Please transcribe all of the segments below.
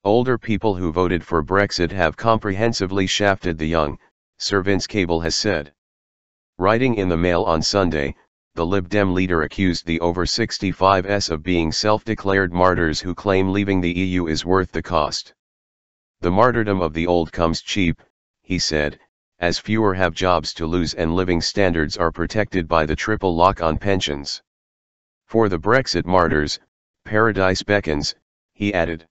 Older people who voted for Brexit have comprehensively shafted the young, Sir Vince Cable has said. Writing in the Mail on Sunday, the Lib Dem leader accused the over 65s of being self-declared martyrs who claim leaving the EU is worth the cost. The martyrdom of the old comes cheap, he said, as fewer have jobs to lose and living standards are protected by the triple lock on pensions. For the Brexit martyrs, paradise beckons, he added.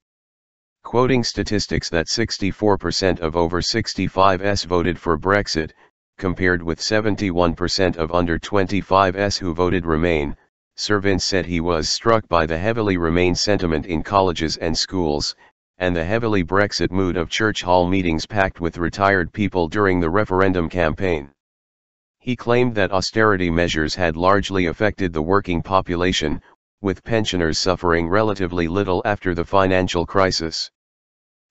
Quoting statistics that 64% of over 65s voted for Brexit, compared with 71% of under 25s who voted Remain, Sir Vince said he was struck by the heavily Remain sentiment in colleges and schools, and the heavily Brexit mood of church hall meetings packed with retired people during the referendum campaign. He claimed that austerity measures had largely affected the working population, with pensioners suffering relatively little after the financial crisis.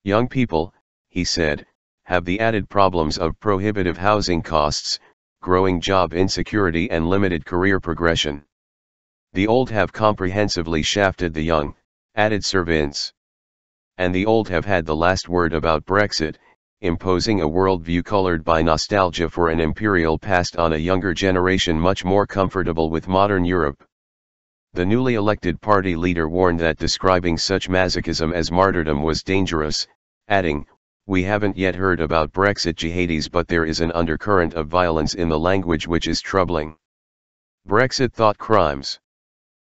Young people, he said, have the added problems of prohibitive housing costs, growing job insecurity and limited career progression. The old have comprehensively shafted the young, added Sir Vince. And the old have had the last word about Brexit, imposing a worldview colored by nostalgia for an imperial past on a younger generation much more comfortable with modern Europe. The newly elected party leader warned that describing such masochism as martyrdom was dangerous, adding, "We haven't yet heard about Brexit jihadis, but there is an undercurrent of violence in the language which is troubling." Brexit thought crimes.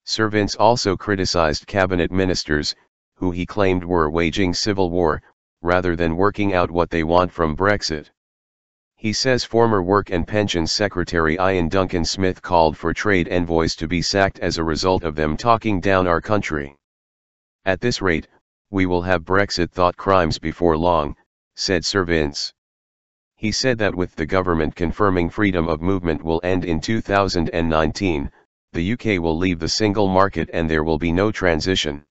Sir Vince also criticized cabinet ministers, who he claimed were waging civil war, rather than working out what they want from Brexit. He says former Work and Pensions Secretary Ian Duncan Smith called for trade envoys to be sacked as a result of them talking down our country. "At this rate, we will have Brexit thought crimes before long," said Sir Vince. He said that with the government confirming freedom of movement will end in 2019, the UK will leave the single market and there will be no transition.